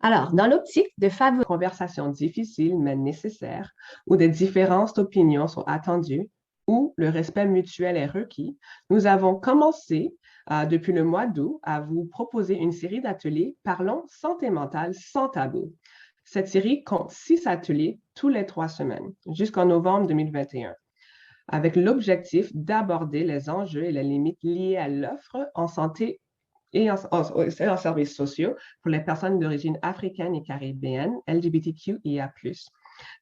Alors, dans l'optique de favoriser des conversations difficiles mais nécessaires, où des différences d'opinion sont attendues, où le respect mutuel est requis, nous avons commencé depuis le mois d'août à vous proposer une série d'ateliers Parlons santé mentale sans tabou. Cette série compte 6 ateliers tous les 3 semaines, jusqu'en novembre 2021, avec l'objectif d'aborder les enjeux et les limites liées à l'offre en santé et en services sociaux pour les personnes d'origine africaine et caribéenne, LGBTQIA+.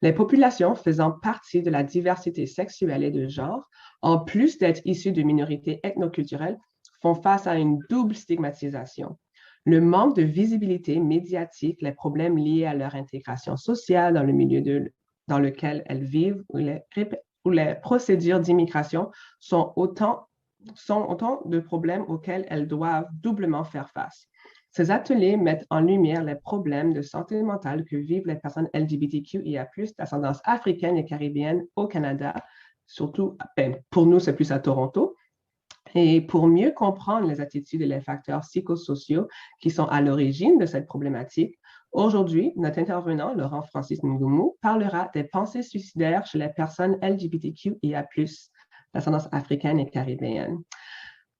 Les populations faisant partie de la diversité sexuelle et de genre, en plus d'être issues de minorités ethnoculturelles, font face à une double stigmatisation. Le manque de visibilité médiatique, les problèmes liés à leur intégration sociale dans le dans lequel elles vivent ou les procédures d'immigration sont autant de problèmes auxquels elles doivent doublement faire face. Ces ateliers mettent en lumière les problèmes de santé mentale que vivent les personnes LGBTQIA+, d'ascendance africaine et caribéenne au Canada, surtout, pour nous, c'est plus à Toronto. Et pour mieux comprendre les attitudes et les facteurs psychosociaux qui sont à l'origine de cette problématique, aujourd'hui, notre intervenant, Laurent Francis Ngumu, parlera des pensées suicidaires chez les personnes LGBTQIA+, d'ascendance africaine et caribéenne.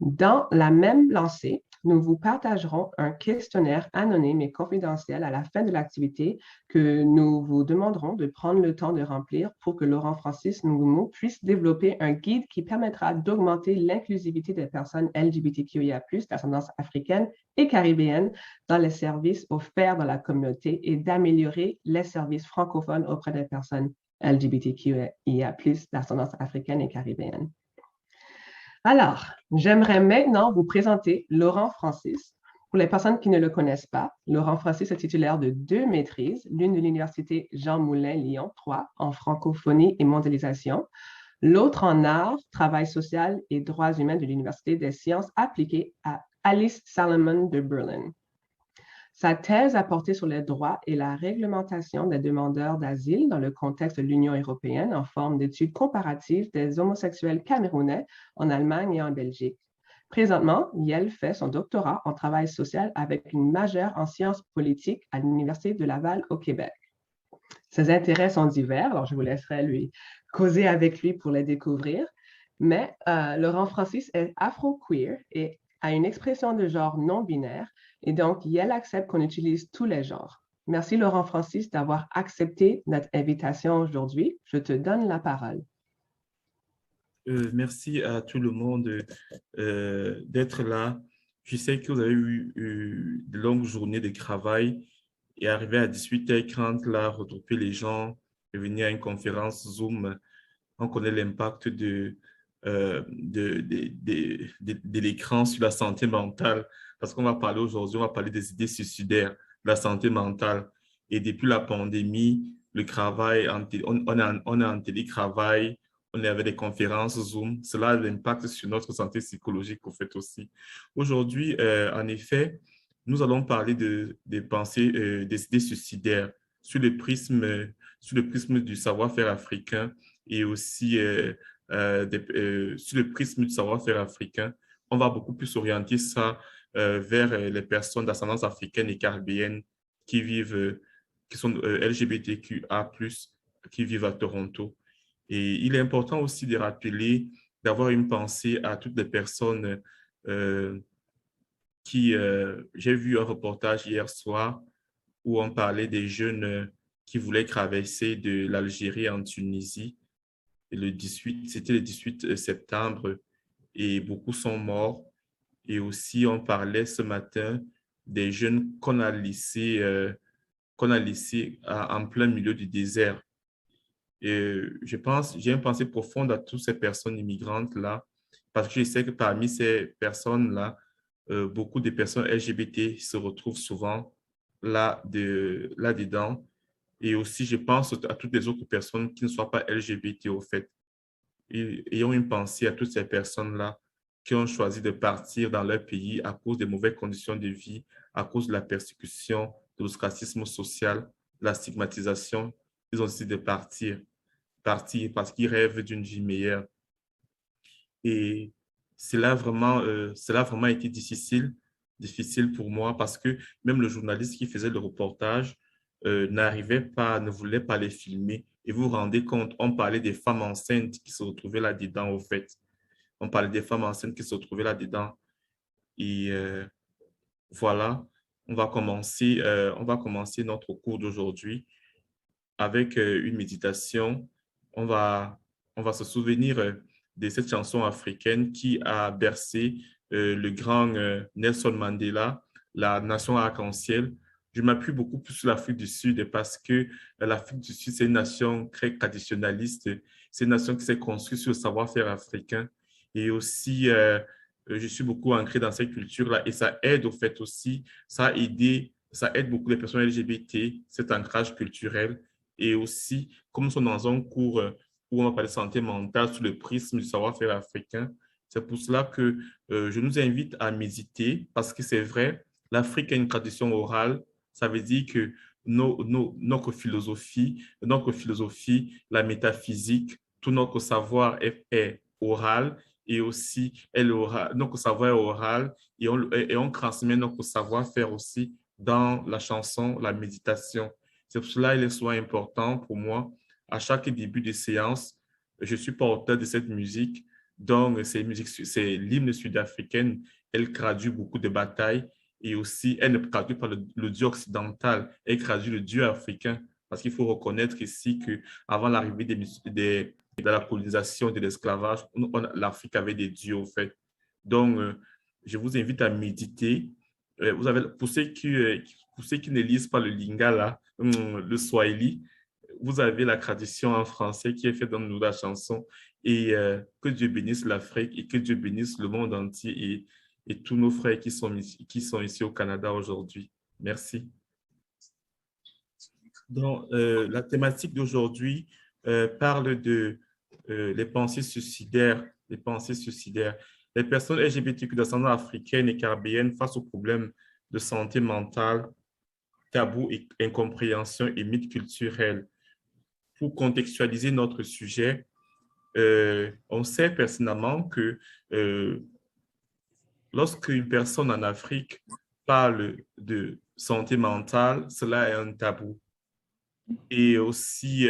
Dans la même lancée, nous vous partagerons un questionnaire anonyme et confidentiel à la fin de l'activité que nous vous demanderons de prendre le temps de remplir pour que Laurent Francis Ngumu puisse développer un guide qui permettra d'augmenter l'inclusivité des personnes LGBTQIA+, d'ascendance africaine et caribéenne dans les services offerts dans la communauté et d'améliorer les services francophones auprès des personnes LGBTQIA+, d'ascendance africaine et caribéenne. Alors, j'aimerais maintenant vous présenter Laurent Francis. Pour les personnes qui ne le connaissent pas, Laurent Francis est titulaire de 2 maîtrises, l'une de l'Université Jean Moulin Lyon 3 en francophonie et mondialisation, l'autre en art, travail social et droits humains de l'Université des sciences appliquées à Alice Salomon de Berlin. Sa thèse a porté sur les droits et la réglementation des demandeurs d'asile dans le contexte de l'Union européenne en forme d'études comparatives des homosexuels camerounais en Allemagne et en Belgique. Présentement, Yael fait son doctorat en travail social avec une majeure en sciences politiques à l'Université de Laval au Québec. Ses intérêts sont divers, alors je vous laisserai lui causer avec lui pour les découvrir. Mais Laurent Francis est afro-queer et a une expression de genre non binaire et donc elle accepte qu'on utilise tous les genres. Merci Laurent Francis d'avoir accepté notre invitation aujourd'hui. Je te donne la parole. Merci à tout le monde d'être là. Je sais que vous avez eu de longues journées de travail et arriver à 18h30, là, regrouper les gens et venir à une conférence Zoom. On connaît l'impact de l'écran sur la santé mentale parce qu'on va parler aujourd'hui, on va parler des idées suicidaires, de la santé mentale. Et depuis la pandémie, le travail, on est en télétravail, on est avec des conférences Zoom. Cela a l'impact sur notre santé psychologique, au fait aussi. Aujourd'hui, en effet, nous allons parler des pensées, des idées suicidaires sur le prisme du savoir-faire africain et aussi sur le prisme du savoir-faire africain. On va beaucoup plus orienter ça vers les personnes d'ascendance africaine et caribéenne qui vivent, qui sont LGBTQA+, qui vivent à Toronto. Et il est important aussi de rappeler, d'avoir une pensée à toutes les personnes j'ai vu un reportage hier soir où on parlait des jeunes qui voulaient traverser de l'Algérie en Tunisie. Et c'était le 18 septembre et beaucoup sont morts. Et aussi, on parlait ce matin des jeunes qu'on a laissés en plein milieu du désert. Et j'ai une pensée profonde à toutes ces personnes immigrantes-là, parce que je sais que parmi ces personnes-là, beaucoup de personnes LGBT se retrouvent souvent là-dedans. Et aussi, je pense à toutes les autres personnes qui ne soient pas LGBT au fait. Et ayons une pensée à toutes ces personnes-là qui ont choisi de partir dans leur pays à cause des mauvaises conditions de vie, à cause de la persécution, de l'ostracisme social, de la stigmatisation. Ils ont décidé de partir parce qu'ils rêvent d'une vie meilleure. Et cela a vraiment été difficile difficile pour moi parce que même le journaliste qui faisait le reportage n'arrivait pas, ne voulait pas les filmer. Et vous vous rendez compte, on parlait des femmes enceintes qui se retrouvaient là-dedans, au fait. On parlait des femmes enceintes qui se retrouvaient là-dedans. Et voilà, on va commencer notre cours d'aujourd'hui avec une méditation. On va, on va se souvenir de cette chanson africaine qui a bercé le grand Nelson Mandela, la nation arc-en-ciel. Je m'appuie beaucoup plus sur l'Afrique du Sud parce que l'Afrique du Sud, c'est une nation très traditionnaliste. C'est une nation qui s'est construite sur le savoir-faire africain. Et aussi, je suis beaucoup ancré dans cette culture-là et ça aide au fait aussi, ça a aidé, ça aide beaucoup les personnes LGBT, cet ancrage culturel. Et aussi, comme nous sommes dans un cours où on va parler de santé mentale sous le prisme du savoir-faire africain, c'est pour cela que je nous invite à méditer parce que c'est vrai, l'Afrique a une tradition orale. Ça veut dire que notre philosophie, la métaphysique, tout notre savoir est oral et aussi notre savoir est oral et on transmet notre savoir-faire aussi dans la chanson, la méditation. C'est pour cela qu'il est souvent important pour moi, à chaque début de séance, je suis porteur de cette musique. Donc, c'est l'hymne sud-africaine. Elle traduit beaucoup de batailles et aussi, elle ne traduit pas le dieu occidental, elle traduit le dieu africain. Parce qu'il faut reconnaître ici qu'avant l'arrivée de la colonisation, de l'esclavage, l'Afrique avait des dieux, au fait. Donc, je vous invite à méditer. Vous avez, pour ceux qui ne lisent pas le Lingala, le Swahili, vous avez la tradition en français qui est faite dans nous la chanson. Et que Dieu bénisse l'Afrique et que Dieu bénisse le monde entier et tous nos frères qui sont ici au Canada aujourd'hui. Merci. Donc, la thématique d'aujourd'hui parle de les pensées suicidaires, les pensées suicidaires. Les personnes LGBTQ d'ascendance africaine et caribéenne face aux problèmes de santé mentale, tabous et incompréhension et mythes culturels. Pour contextualiser notre sujet, on sait personnellement que lorsqu'une personne en Afrique parle de santé mentale, cela est un tabou. Et aussi,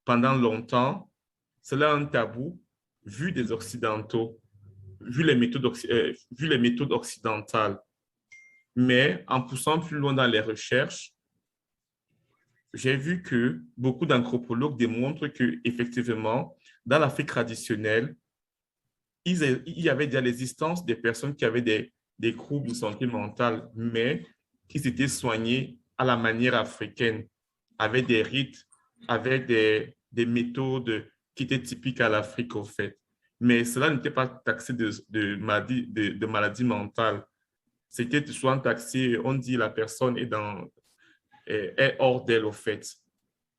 pendant longtemps, cela est un tabou vu des Occidentaux, vu les méthodes occidentales. Mais en poussant plus loin dans les recherches, j'ai vu que beaucoup d'anthropologues démontrent que effectivement, dans l'Afrique traditionnelle, il y avait déjà l'existence des personnes qui avaient des troubles de santé mentale, mais qui s'étaient soignés à la manière africaine, avec des rites, avec des méthodes qui étaient typiques à l'Afrique, au fait. Mais cela n'était pas taxé de maladie mentale. C'était souvent taxé, on dit la personne est hors d'elle, au fait.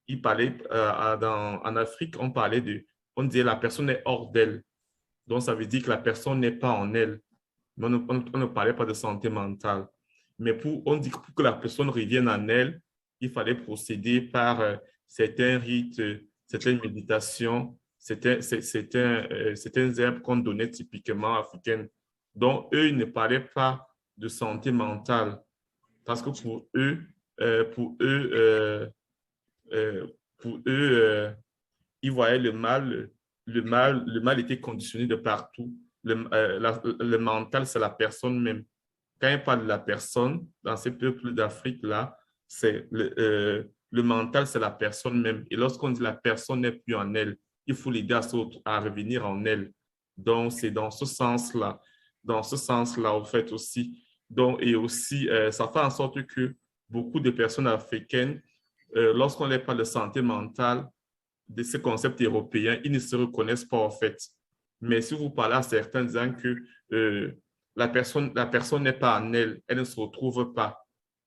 Il parlait, en Afrique, on disait la personne est hors d'elle. Donc, ça veut dire que la personne n'est pas en elle. Mais on ne parlait pas de santé mentale. Mais on dit que pour que la personne revienne en elle, il fallait procéder par certains rites, certaines méditations, certains herbes qu'on donnait typiquement africaines. Donc, eux, ils ne parlaient pas de santé mentale parce que euh, pour eux, euh, pour eux, ils voyaient le mal était conditionné de partout. Le mental, c'est la personne même. Quand il parle de la personne, dans ces peuples d'Afrique-là, le mental, c'est la personne même. Et lorsqu'on dit la personne n'est plus en elle, il faut l'aider à revenir en elle. Donc, c'est dans ce sens-là, au fait aussi. Donc, et aussi, ça fait en sorte que beaucoup de personnes africaines, lorsqu'on les parle de santé mentale, de ces concepts européens, ils ne se reconnaissent pas en fait. Mais si vous parlez à certains disant que la personne n'est pas en elle, elle ne se retrouve pas.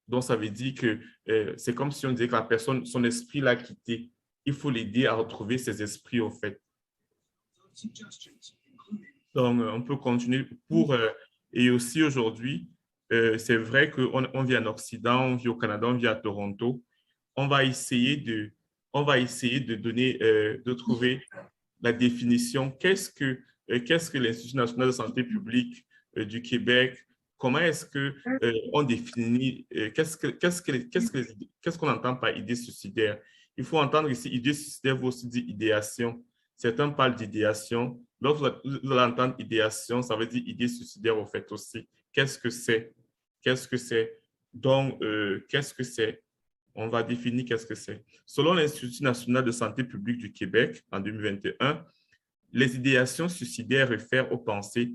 Donc, ça veut dire que c'est comme si on disait que la personne, son esprit l'a quitté. Il faut l'aider à retrouver ses esprits, au fait. Donc, on peut continuer et aussi aujourd'hui, c'est vrai qu'on vit en Occident, on vit au Canada, on vit à Toronto. On va essayer de, on va essayer de donner, de trouver la définition. Qu'est-ce que l'Institut national de santé publique du Québec Comment est-ce que on définit, qu'est-ce qu'on entend par idée suicidaire? Il faut entendre ici, idée suicidaire veut aussi dire idéation. Certains parlent d'idéation. Lorsque vous allez entendre idéation, ça veut dire idée suicidaire au fait aussi. Qu'est-ce que c'est? Qu'est-ce que c'est? Donc, qu'est-ce que c'est? On va définir qu'est-ce que c'est. Selon l'Institut national de santé publique du Québec, en 2021, les idéations suicidaires réfèrent aux pensées,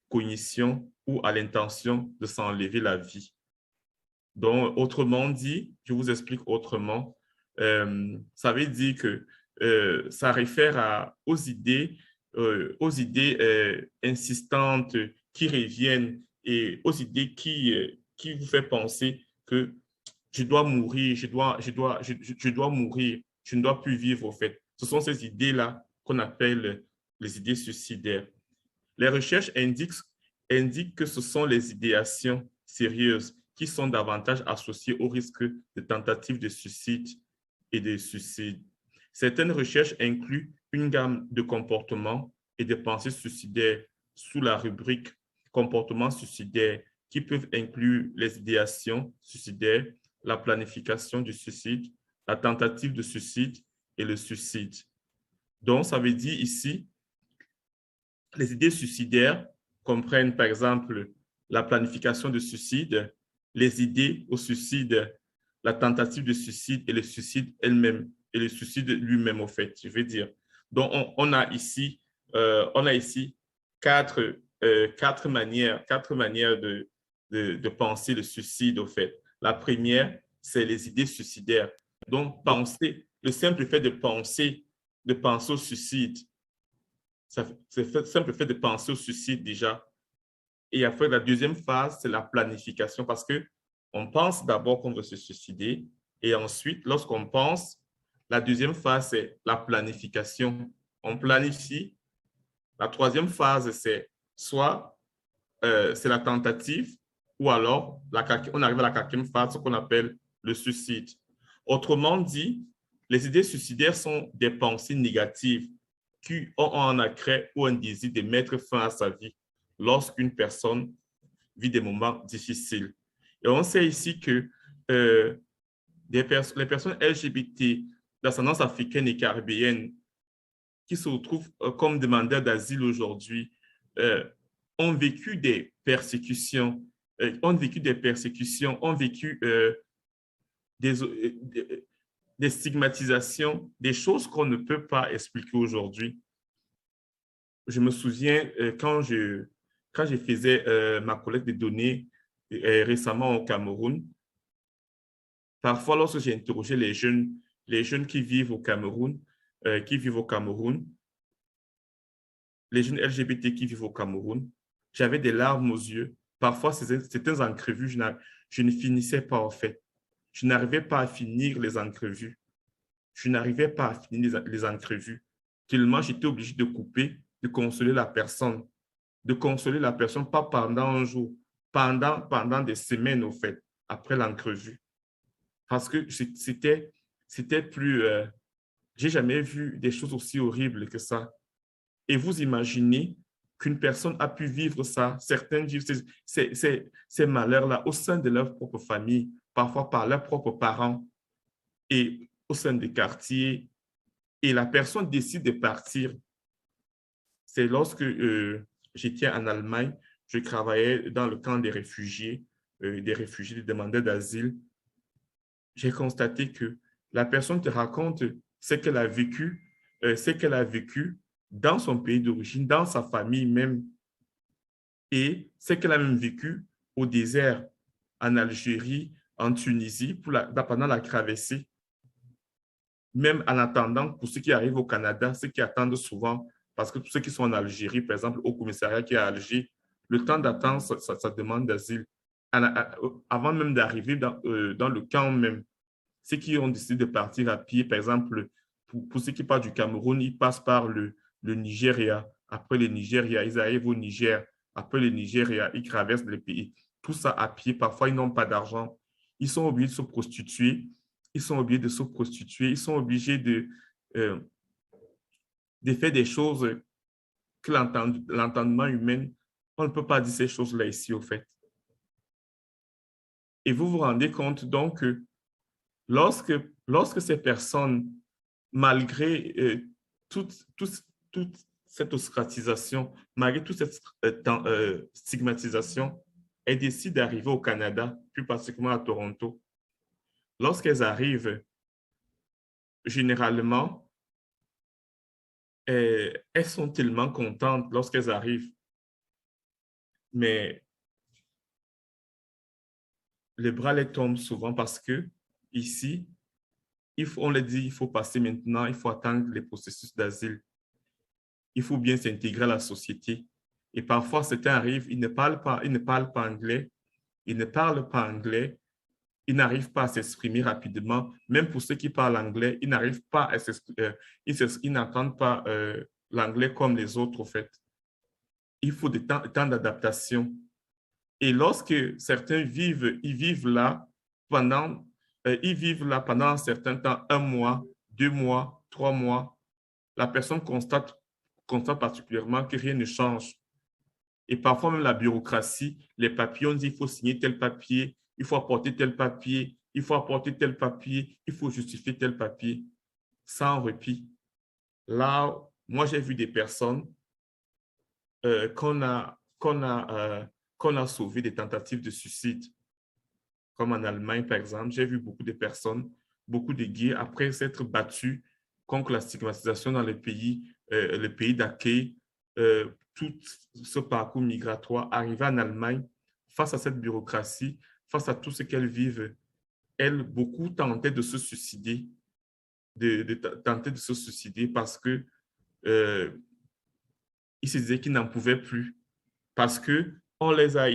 cognitions ou à l'intention de s'enlever la vie. Donc, autrement dit, je vous explique autrement, ça veut dire que ça réfère aux idées insistantes qui reviennent et aux idées qui vous fait penser que je dois mourir, je dois mourir, je ne dois plus vivre au fait. Ce sont ces idées-là qu'on appelle les idées suicidaires. Les recherches indiquent que ce sont les idéations sérieuses qui sont davantage associées au risque de tentatives de suicide et de suicide. Certaines recherches incluent une gamme de comportements et de pensées suicidaires sous la rubrique comportements suicidaires qui peuvent inclure les idéations suicidaires, la planification du suicide, la tentative de suicide et le suicide. Donc, ça veut dire ici, les idées suicidaires comprennent par exemple la planification de suicide, les idées au suicide, la tentative de suicide et le suicide elle-même, et le suicide lui-même au fait, je veux dire. Donc, on a ici quatre manières de penser le suicide au fait. La première, c'est les idées suicidaires. Donc, le simple fait de penser au suicide, c'est le simple fait de penser au suicide déjà. Et après, la deuxième phase, c'est la planification parce qu'on pense d'abord qu'on veut se suicider et ensuite, lorsqu'on pense, la deuxième phase, c'est la planification. On planifie. La troisième phase, c'est soit c'est la tentative ou alors on arrive à la quatrième phase, ce qu'on appelle le suicide. Autrement dit, les idées suicidaires sont des pensées négatives qui ont un accret ou un désir de mettre fin à sa vie lorsqu'une personne vit des moments difficiles. Et on sait ici que les personnes LGBT d'ascendance africaine et caribéenne qui se retrouvent comme demandeurs d'asile aujourd'hui ont vécu des persécutions, ont vécu des stigmatisations, des choses qu'on ne peut pas expliquer aujourd'hui. Je me souviens quand je faisais ma collecte de données récemment au Cameroun, parfois lorsque j'ai interrogé les jeunes qui vivent au Cameroun, les jeunes LGBT qui vivent au Cameroun, j'avais des larmes aux yeux. Parfois, certains entrevues, je ne finissais pas en fait. Je n'arrivais pas à finir les entrevues. Je n'arrivais pas à finir les entrevues. Tellement j'étais obligé de couper, de consoler la personne. De consoler la personne, pas pendant un jour, pendant des semaines au fait, après l'entrevue. Parce que c'était plus... j'ai jamais vu des choses aussi horribles que ça. Et vous imaginez qu'une personne a pu vivre ça, certains vivent ces malheurs-là au sein de leur propre famille, parfois par leurs propres parents et au sein des quartiers. Et la personne décide de partir. C'est lorsque j'étais en Allemagne, je travaillais dans le camp des réfugiés, des demandeurs d'asile. J'ai constaté que la personne te raconte ce qu'elle a vécu, dans son pays d'origine, dans sa famille même, et ce qu'elle a même vécu au désert, en Algérie, en Tunisie, pendant la traversée. Même en attendant, pour ceux qui arrivent au Canada, ceux qui attendent souvent, parce que tous ceux qui sont en Algérie, par exemple, au commissariat qui est à Alger, le temps d'attente, ça demande d'asile. Avant même d'arriver dans le camp même, ceux qui ont décidé de partir à pied, par exemple, pour ceux qui partent du Cameroun, ils passent par le Nigeria. Après le Nigeria, ils arrivent au Niger. Après le Nigeria, ils traversent les pays. Tout ça à pied. Parfois, ils n'ont pas d'argent. Ils sont obligés de se prostituer. Ils sont obligés de faire des choses que l'entendement humain, on ne peut pas dire ces choses-là ici, au fait. Et vous vous rendez compte donc que lorsque ces personnes, malgré toute cette ostracisation, malgré toute cette stigmatisation, elles décident d'arriver au Canada, plus particulièrement à Toronto. Lorsqu'elles arrivent, généralement, elles sont tellement contentes lorsqu'elles arrivent, mais les bras les tombent souvent parce que ici, on le dit, il faut passer maintenant, il faut attendre les processus d'asile. Il faut bien s'intégrer à la société. Et parfois, certains arrivent, ils ne parlent pas anglais, ils ne parlent pas anglais, ils n'arrivent pas à s'exprimer rapidement. Même pour ceux qui parlent anglais, ils n'arrivent pas à s'exprimer, ils n'entendent pas l'anglais comme les autres, au fait. Il faut des temps d'adaptation. Et lorsque certains ils vivent là pendant un certain temps, 1 mois, 2 mois, 3 mois, la personne constate particulièrement que rien ne change. Et parfois même la bureaucratie, les papiers, on dit il faut signer tel papier, il faut apporter tel papier, il faut apporter tel papier, il faut justifier tel papier, sans répit. Là, moi, j'ai vu des personnes qu'on a sauvé des tentatives de suicide, comme en Allemagne, par exemple. J'ai vu beaucoup de personnes, beaucoup de gays, après s'être battus contre la stigmatisation dans les pays d'accueil, tout ce parcours migratoire, arriver en Allemagne, face à cette bureaucratie, face à tout ce qu'elles vivent, elles, beaucoup tentaient de se suicider, tenter de se suicider parce que ils se disaient qu'ils n'en pouvaient plus parce que on a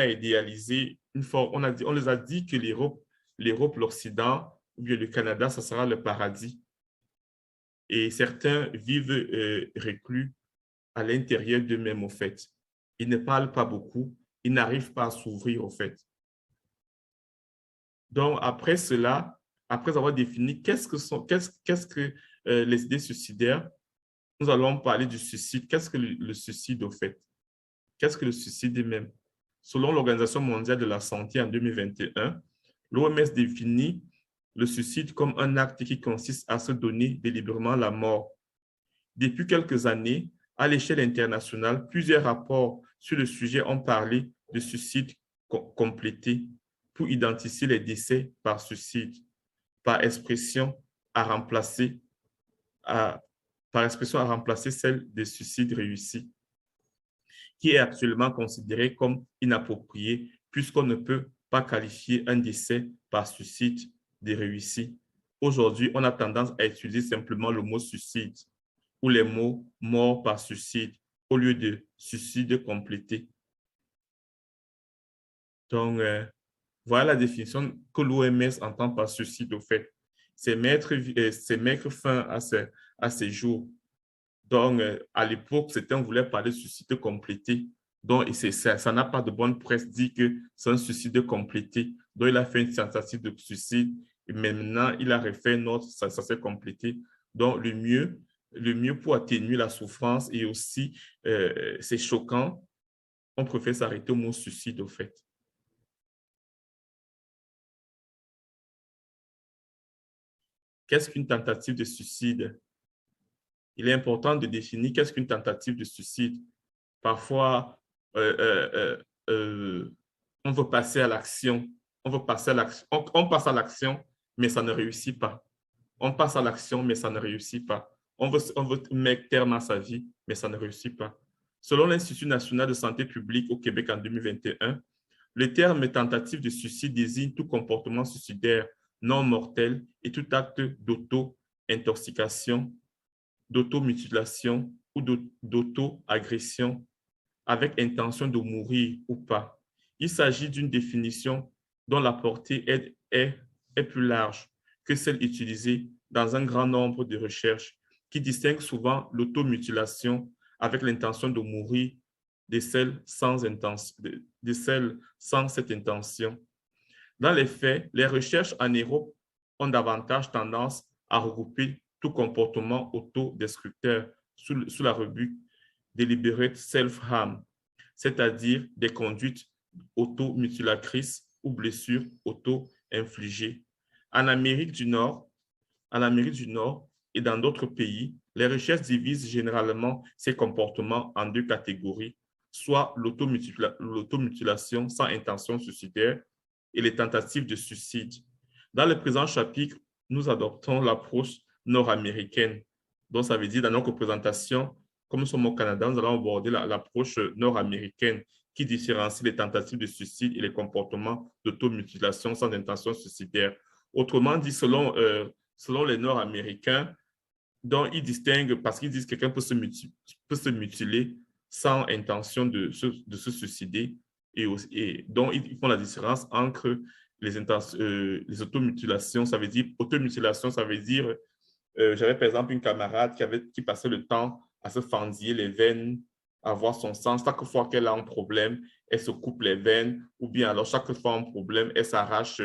idéalisé une fois, on les a dit que l'Europe, l'Occident ou bien le Canada, ça sera le paradis. Et certains vivent reclus à l'intérieur d'eux-mêmes, au fait. Ils ne parlent pas beaucoup, ils n'arrivent pas à s'ouvrir, au fait. Donc, après cela, après avoir défini qu'est-ce que les idées suicidaires, nous allons parler du suicide. Qu'est-ce que le suicide, au fait? Qu'est-ce que le suicide même? Selon l'Organisation mondiale de la santé en 2021, l'OMS définit le suicide comme un acte qui consiste à se donner délibérément la mort. Depuis quelques années, à l'échelle internationale, plusieurs rapports sur le sujet ont parlé de suicide complété pour identifier les décès par suicide, par expression à remplacer, celle des suicides réussis, qui est actuellement considéré comme inapproprié puisqu'on ne peut pas qualifier un décès par suicide de réussi. Aujourd'hui, on a tendance à utiliser simplement le mot suicide ou les mots mort par suicide au lieu de suicide complété. Donc, voilà la définition que l'OMS entend par suicide au fait. C'est mettre fin à ces jours. Donc, à l'époque, certains voulaient parler de suicide complété. Donc, ça n'a pas de bonne presse dit que c'est un suicide complété. Donc, il a fait une tentative de suicide et maintenant, il a refait une autre, ça s'est complété. Donc, le mieux pour atténuer la souffrance et aussi, c'est choquant, on préfère s'arrêter au mot suicide, au fait. Qu'est-ce qu'une tentative de suicide? Il est important de définir qu'est-ce qu'une tentative de suicide. Parfois, on veut passer à l'action. On passe à l'action, mais ça ne réussit pas. On passe à l'action, mais ça ne réussit pas. On veut mettre terme à sa vie, mais ça ne réussit pas. Selon l'Institut national de santé publique au Québec en 2021, le terme tentative de suicide désigne tout comportement suicidaire non mortel et tout acte d'auto-intoxication, d'automutilation ou d'auto-agression avec intention de mourir ou pas. Il s'agit d'une définition dont la portée est plus large que celle utilisée dans un grand nombre de recherches qui distinguent souvent l'automutilation avec l'intention de mourir de celles sans cette intention. Dans les faits, les recherches en Europe ont davantage tendance à regrouper tout comportement autodestructeur sous la rubrique deliberate self-harm, c'est-à-dire des conduites automutilatrices ou blessures auto-infligées. En Amérique du Nord, en Amérique du Nord et dans d'autres pays, les recherches divisent généralement ces comportements en deux catégories, soit l'automutilation sans intention suicidaire et les tentatives de suicide. Dans le présent chapitre, nous adoptons l'approche nord-américaine. Donc, ça veut dire dans notre présentation, comme nous sommes au Canada, nous allons aborder l'approche nord-américaine qui différencie les tentatives de suicide et les comportements d'automutilation sans intention suicidaire. Autrement dit, selon les Nord-Américains, dont ils distinguent, parce qu'ils disent que quelqu'un peut se mutiler sans intention de se suicider, et donc ils font la différence entre les automutilations, ça veut dire, automutilation, ça veut dire, j'avais par exemple une camarade qui passait le temps à se fendiller les veines, à voir son sang. Chaque fois qu'elle a un problème, elle se coupe les veines, ou bien alors chaque fois un problème, elle s'arrache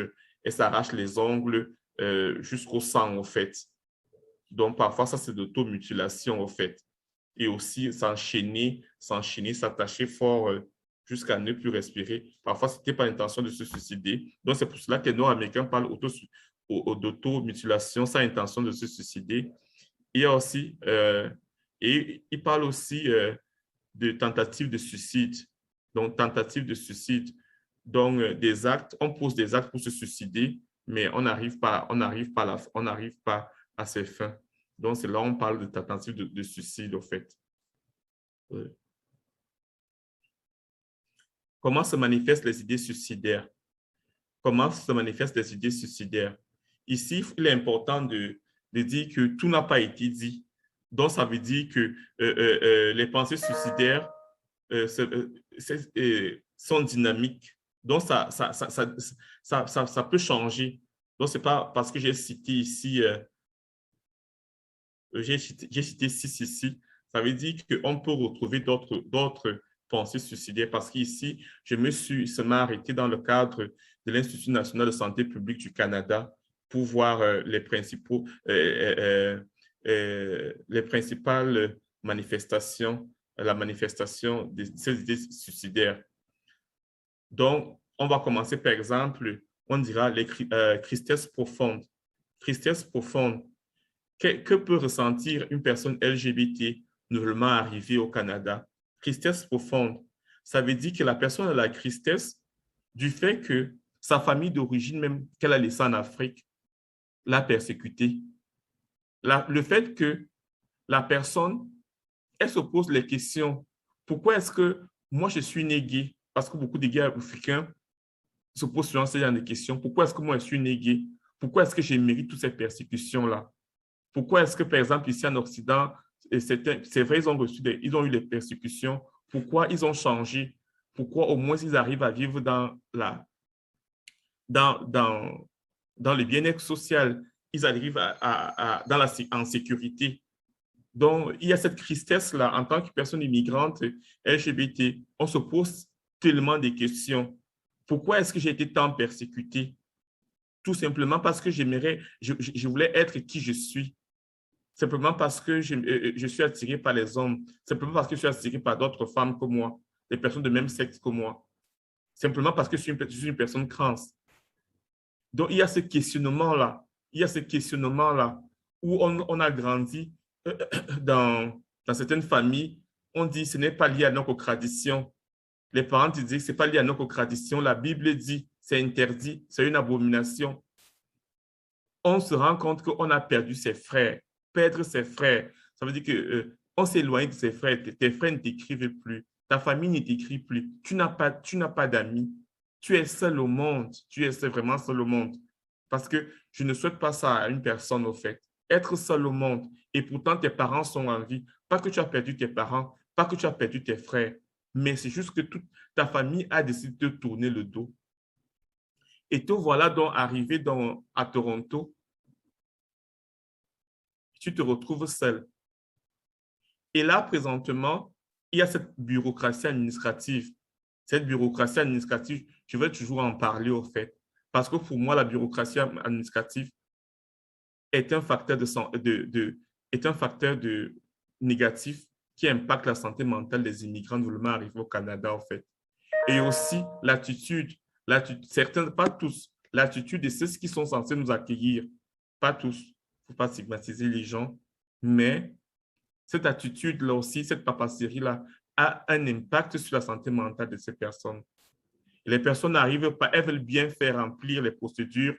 les ongles jusqu'au sang, au fait. Donc, parfois, ça, c'est d'automutilation, au fait. Et aussi, s'enchaîner, s'attacher fort jusqu'à ne plus respirer. Parfois, ce n'était pas l'intention de se suicider. Donc, c'est pour cela que les Nord-Américains parlent d'automutilation sans intention de se suicider. Il y a aussi, et ils parlent aussi de tentatives de suicide. Donc, tentatives de suicide. Donc, des actes, on pose des actes pour se suicider, mais on n'arrive pas à ses fins. Donc, c'est là où on parle de tentative de suicide, au fait. Comment se manifestent les idées suicidaires? Comment se manifestent les idées suicidaires? Ici, il est important de dire que tout n'a pas été dit. Donc, ça veut dire que les pensées suicidaires sont dynamiques. Donc, ça peut changer. Donc, ce n'est pas parce que j'ai cité ici, j'ai cité 6 ici, ça veut dire qu'on peut retrouver d'autres pensées suicidaires parce qu'ici, je me suis seulement arrêté dans le cadre de l'Institut national de santé publique du Canada pour voir les principales manifestations, la manifestation de ces idées suicidaires. Donc, on va commencer par exemple, on dira les tristesse profonde. Tristesse profonde. Que peut ressentir une personne LGBT nouvellement arrivée au Canada? Tristesse profonde. Ça veut dire que la personne a la tristesse du fait que sa famille d'origine, même qu'elle a laissée en Afrique, l'a persécutée. Le fait que la personne, elle se pose les questions. Pourquoi est-ce que moi, je suis né gay? Parce que beaucoup de gays africains se posent souvent ce genre de questions. Pourquoi est-ce que moi, je suis né gay? Pourquoi est-ce que j'ai mérité toutes ces persécutions-là? Pourquoi est-ce que, par exemple, ici en Occident, c'est vrai, ils ont eu les persécutions. Pourquoi ils ont changé? Pourquoi au moins ils arrivent à vivre dans le bien-être social? Ils arrivent en sécurité. Donc, il y a cette tristesse-là en tant que personne immigrante LGBT. On se pose tellement de questions. Pourquoi est-ce que j'ai été tant persécuté? Tout simplement parce que je voulais être qui je suis. Simplement parce que je suis attiré par les hommes. Simplement parce que je suis attiré par d'autres femmes que moi, des personnes de même sexe que moi. Simplement parce que je suis une personne trans. Donc, il y a ce questionnement-là. Il y a ce questionnement-là où on a grandi dans certaines familles. On dit que ce n'est pas lié à notre tradition. Les parents disent que ce n'est pas lié à notre tradition. La Bible dit c'est interdit, c'est une abomination. On se rend compte qu'on a perdu ses frères. Perdre ses frères, ça veut dire qu'on s'éloigne de ses frères. Tes frères ne t'écrivent plus. Ta famille ne t'écrit plus. Tu n'as pas d'amis. Tu es seul au monde. Tu es vraiment seul au monde. Parce que je ne souhaite pas ça à une personne, au fait. Être seul au monde. Et pourtant, tes parents sont en vie. Pas que tu as perdu tes parents, pas que tu as perdu tes frères, mais c'est juste que toute ta famille a décidé de te tourner le dos. Et te voilà donc arrivé à Toronto. Tu te retrouves seul. Et là, présentement, il y a cette bureaucratie administrative. Cette bureaucratie administrative, je vais toujours en parler au fait. Parce que pour moi, la bureaucratie administrative est un facteur négatif qui impacte la santé mentale des immigrants nouvellement arrivés au Canada, en fait. Et aussi l'attitude Certains, pas tous. L'attitude de ceux qui sont censés nous accueillir, pas tous. Il ne faut pas stigmatiser les gens, mais cette attitude-là aussi, cette papasserie-là, a un impact sur la santé mentale de ces personnes. Et les personnes n'arrivent pas, elles veulent bien faire remplir les procédures,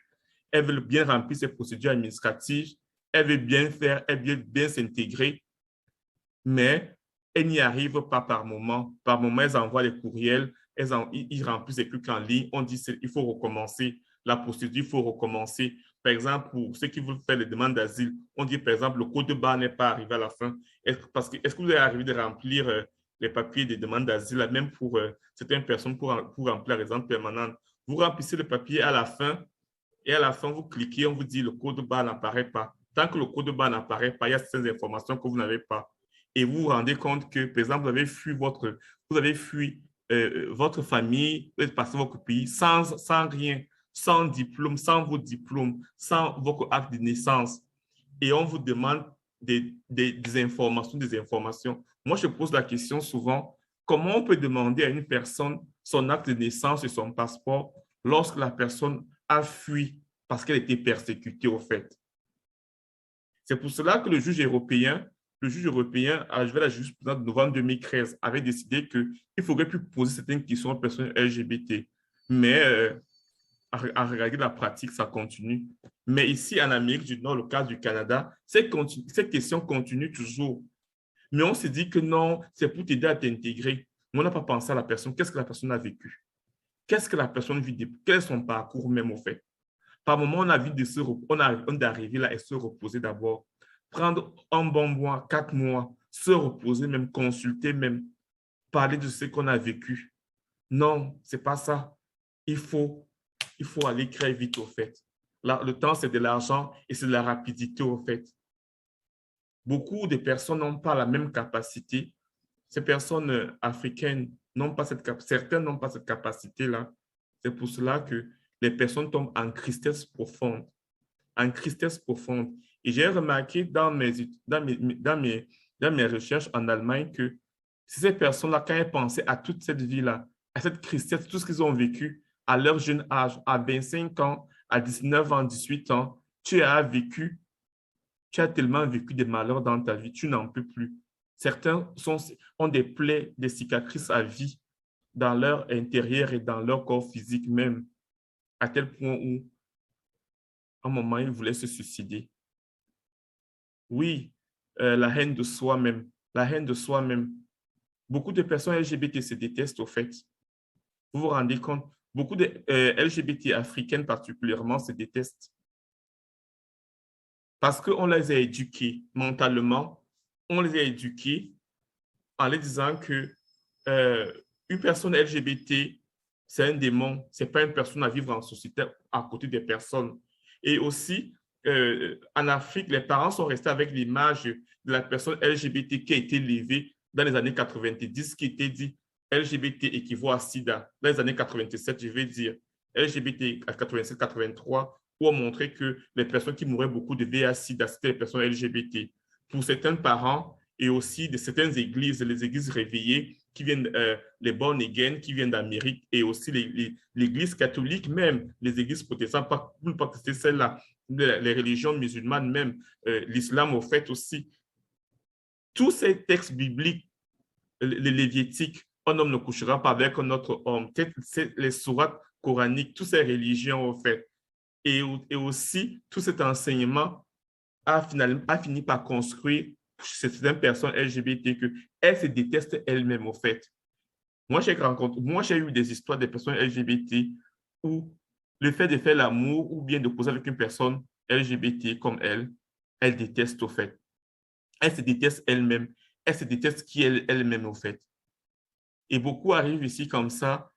elles veulent bien remplir ces procédures administratives, elles veulent bien faire, elles veulent bien s'intégrer, mais elles n'y arrivent pas par moment. Par moment, elles envoient les courriels, ils remplissent les trucs en ligne, on dit il faut recommencer, la procédure, il faut recommencer. Par exemple, pour ceux qui veulent faire les demandes d'asile, on dit par exemple, le code de barre n'est pas arrivé à la fin. Est-ce que vous avez arrivé de remplir les papiers des demandes d'asile, même pour certaines personnes, pour remplir la résidence permanente? Vous remplissez le papier à la fin, et à la fin, vous cliquez, on vous dit le code barre n'apparaît pas. Tant que le code barre n'apparaît pas, il y a certaines informations que vous n'avez pas. Et vous vous rendez compte que, par exemple, vous avez fui votre famille, vous êtes passé votre pays sans rien, sans diplôme, sans vos diplômes, sans votre acte de naissance. Et on vous demande des informations. Moi, je pose la question souvent, comment on peut demander à une personne son acte de naissance et son passeport lorsque la personne a fui parce qu'elle était persécutée au fait? C'est pour cela que le juge européen, je vais la jurisprudence de novembre 2013, avait décidé qu'il ne faudrait plus poser certaines questions aux personnes LGBT. Mais à regarder la pratique, ça continue. Mais ici, en Amérique du Nord, le cas du Canada, ces questions continuent toujours. Mais on se dit que non, c'est pour t'aider à t'intégrer. Mais on n'a pas pensé à la personne. Qu'est-ce que la personne a vécu? Qu'est-ce que la personne vit? Quel est son parcours même au fait? Par moment, on a envie d'arriver là et se reposer d'abord. Prendre un bon mois, 4 mois, se reposer même, consulter même, parler de ce qu'on a vécu. Non, ce n'est pas ça. Il faut aller très vite au fait. Là, le temps, c'est de l'argent et c'est de la rapidité au fait. Beaucoup de personnes n'ont pas la même capacité. Ces personnes africaines n'ont pas cette capacité. Certaines n'ont pas cette capacité-là. C'est pour cela que les personnes tombent en tristesse profonde. En tristesse profonde. Et j'ai remarqué dans mes recherches en Allemagne que ces personnes-là, quand elles pensaient à toute cette vie-là, à cette tristesse, tout ce qu'ils ont vécu à leur jeune âge, à 25 ans, à 19 ans, 18 ans, tu as tellement vécu des malheurs dans ta vie, tu n'en peux plus. Certains ont des plaies, des cicatrices à vie dans leur intérieur et dans leur corps physique même, à tel point où, à un moment, ils voulaient se suicider. Oui, la haine de soi-même, la haine de soi-même. Beaucoup de personnes LGBT se détestent au fait. Vous vous rendez compte? Beaucoup de LGBT africaines particulièrement se détestent parce qu'on les a éduqués mentalement, on les a éduqués en leur disant que une personne LGBT, c'est un démon, ce n'est pas une personne à vivre en société à côté des personnes. Et aussi, en Afrique, les parents sont restés avec l'image de la personne LGBT qui a été élevée dans les années 90, qui était dit LGBT équivaut à SIDA. Dans les années 87, je vais dire LGBT à 87-83, où on montrait que les personnes qui mouraient beaucoup de VIH-SIDA, c'était les personnes LGBT. Pour certains parents et aussi de certaines églises, les églises réveillées, qui viennent, les born again, qui viennent d'Amérique, et aussi l'église catholique même, les églises protestantes, pas que c'est celle-là, les religions musulmanes même, l'islam au fait aussi. Tous ces textes bibliques, les léviatiques, un homme ne couchera pas avec un autre homme, les sourates coraniques, toutes ces religions au fait. Et aussi, tout cet enseignement a fini par construire certaines personnes LGBT que elles se détestent elles-mêmes au fait. Moi, j'ai eu des histoires de personnes LGBT où le fait de faire l'amour ou bien de causer avec une personne LGBT comme elle déteste au fait. Elle se déteste elle-même. Elle se déteste qui elle-même au fait. Et beaucoup arrivent ici comme ça.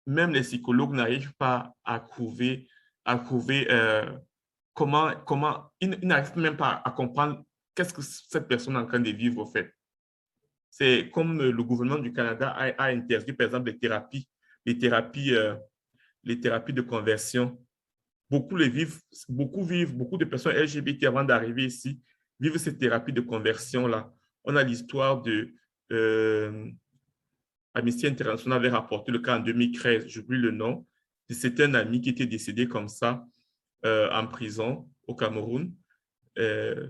Même les psychologues n'arrivent pas à trouver comment ils n'arrivent même pas à comprendre qu'est-ce que cette personne est en train de vivre au fait. C'est comme le gouvernement du Canada a interdit, par exemple, les thérapies de conversion. Beaucoup de personnes LGBT avant d'arriver ici vivent ces thérapies de conversion-là. On a l'histoire de Amnesty International avait rapporté le cas en 2013, j'oublie le nom. C'était un ami qui était décédé comme ça en prison au Cameroun. Euh,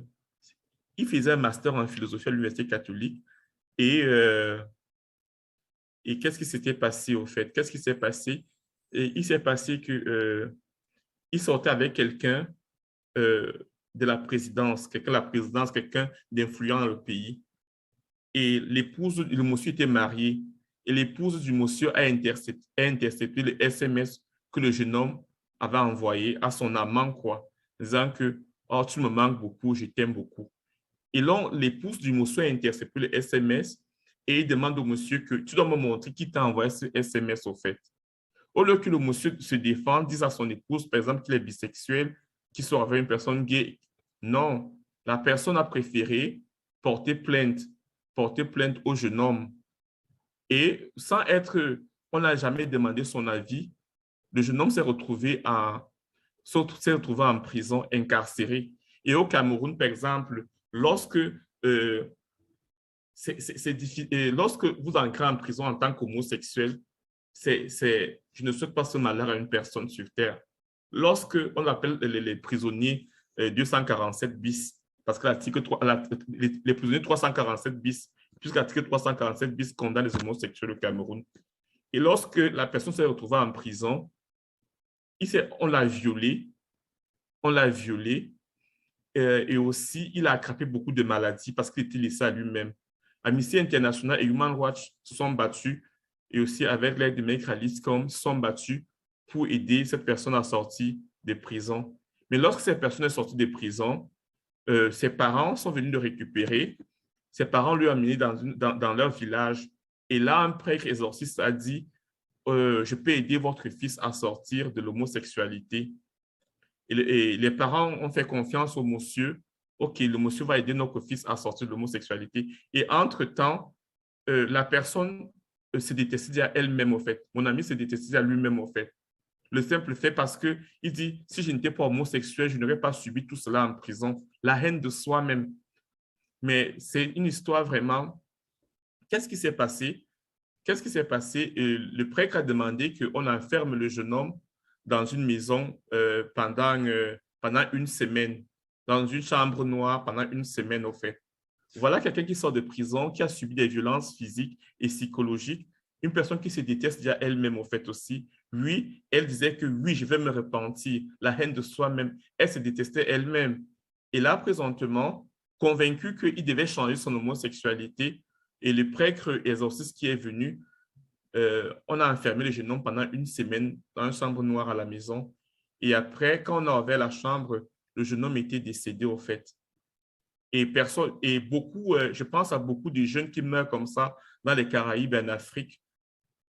il faisait un master en philosophie à l'Université catholique. Et, euh, et qu'est-ce qui s'était passé au fait? Qu'est-ce qui s'est passé? Et il s'est passé que il sortait avec quelqu'un euh, de la présidence, quelqu'un de la présidence, quelqu'un d'influent dans le pays. Et l'épouse, le monsieur était marié. Et l'épouse du monsieur a intercepté le SMS que le jeune homme avait envoyé à son amant, quoi, disant que oh, tu me manques beaucoup, je t'aime beaucoup. Et là, l'épouse du monsieur a intercepté le SMS et il demande au monsieur que tu dois me montrer qui t'a envoyé ce SMS au fait. Au lieu que le monsieur se défende, dise à son épouse, par exemple, qu'il est bisexuel, qu'il soit avec une personne gay. Non, la personne a préféré porter plainte, porter plainte au jeune homme. Et sans être, on n'a jamais demandé son avis, le jeune homme s'est retrouvé en prison, incarcéré. Et au Cameroun, par exemple, lorsque lorsque vous entrez en prison en tant qu'homosexuel, je ne souhaite pas ce malheur à une personne sur Terre. Lorsque on appelle les prisonniers 247 bis, parce que l'article les prisonniers 347 bis, puisque l'article 347 bis condamne les homosexuels au Cameroun. Et lorsque la personne s'est retrouvée en prison, on on l'a violé, et aussi il a attrapé beaucoup de maladies parce qu'il était laissé à lui-même. Amnesty International et Human Rights Watch se sont battus et aussi avec l'aide de Make Alice se sont battus pour aider cette personne à sortir de prison. Mais lorsque cette personne est sortie de prison, ses parents sont venus le récupérer. Ses parents lui ont amené dans leur village. Et là, un prêtre exorciste a dit, je peux aider votre fils à sortir de l'homosexualité. Et les parents ont fait confiance au monsieur. OK, le monsieur va aider notre fils à sortir de l'homosexualité. Et entre-temps, la personne se détestait à elle-même, au fait. Mon ami se détestait à lui-même, au fait. Le simple fait parce qu'il dit, si je n'étais pas homosexuel, je n'aurais pas subi tout cela en prison. La haine de soi-même. Mais c'est une histoire vraiment. Qu'est-ce qui s'est passé? Qu'est-ce qui s'est passé? Le prêtre a demandé qu'on enferme le jeune homme dans une maison pendant une semaine, dans une chambre noire pendant une semaine, au fait. Voilà quelqu'un qui sort de prison, qui a subi des violences physiques et psychologiques, une personne qui se déteste déjà elle-même, au fait aussi. Oui, elle disait que oui, je vais me repentir, la haine de soi-même. Elle se détestait elle-même. Et là, présentement, convaincue qu'il devait changer son homosexualité, et le prêtre exorciste qui est venu, on a enfermé le jeune homme pendant une semaine dans une chambre noire à la maison. Et après, quand on a ouvert la chambre, le jeune homme était décédé, au fait. Et beaucoup, je pense à beaucoup de jeunes qui meurent comme ça dans les Caraïbes et en Afrique.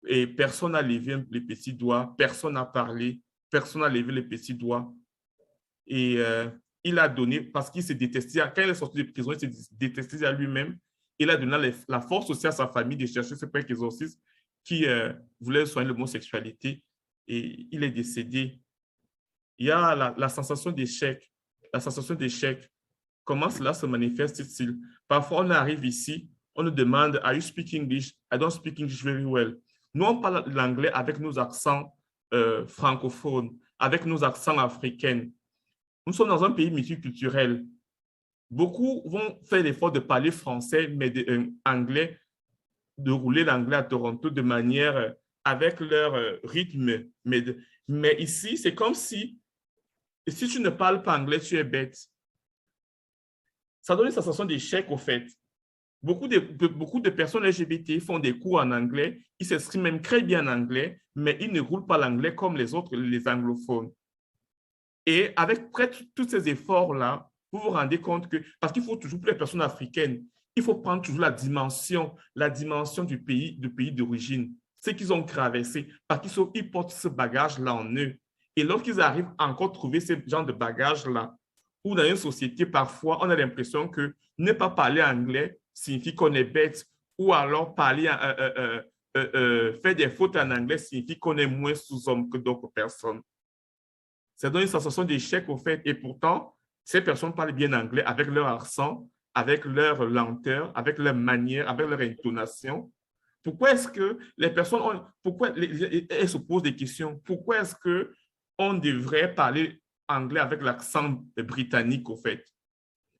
Et personne n'a levé les petits doigts, personne n'a parlé, personne n'a levé les petits doigts. Et il a donné, parce qu'il s'est détesté, quand il est sorti de prison, il s'est détesté à lui-même. Il a donné la force aussi à sa famille de chercher ce prêtre exorciste qui voulait soigner l'homosexualité. Et il est décédé. Il y a la sensation d'échec. La sensation d'échec. Comment cela se manifeste-t-il? Parfois, on arrive ici, on nous demande, Are you speak English? I don't speak English very well. Nous, on parle l'anglais avec nos accents francophones, avec nos accents africains. Nous sommes dans un pays multiculturel. Beaucoup vont faire l'effort de parler français, mais anglais, de rouler l'anglais à Toronto de manière avec leur rythme. Mais ici, c'est comme si tu ne parles pas anglais, tu es bête. Ça donne une sensation d'échec, au fait. Beaucoup de personnes LGBT font des cours en anglais, ils s'expriment même très bien en anglais, mais ils ne roulent pas l'anglais comme les autres, les anglophones. Et avec tous ces efforts-là, vous vous rendez compte que, parce qu'il faut toujours, pour les personnes africaines, il faut prendre toujours la dimension du pays d'origine, ce qu'ils ont traversé, parce qu'ils portent ce bagage-là en eux. Et lorsqu'ils arrivent à encore trouver ce genre de bagage-là, ou dans une société, parfois, on a l'impression que ne pas parler anglais signifie qu'on est bête, ou alors faire des fautes en anglais signifie qu'on est moins sous-homme que d'autres personnes. Ça donne une sensation d'échec, au fait. Et pourtant, ces personnes parlent bien anglais avec leur accent, avec leur lenteur, avec leur manière, avec leur intonation. Pourquoi est-ce que les personnes, elles se posent des questions? Pourquoi est-ce qu'on devrait parler anglais avec l'accent britannique, au fait?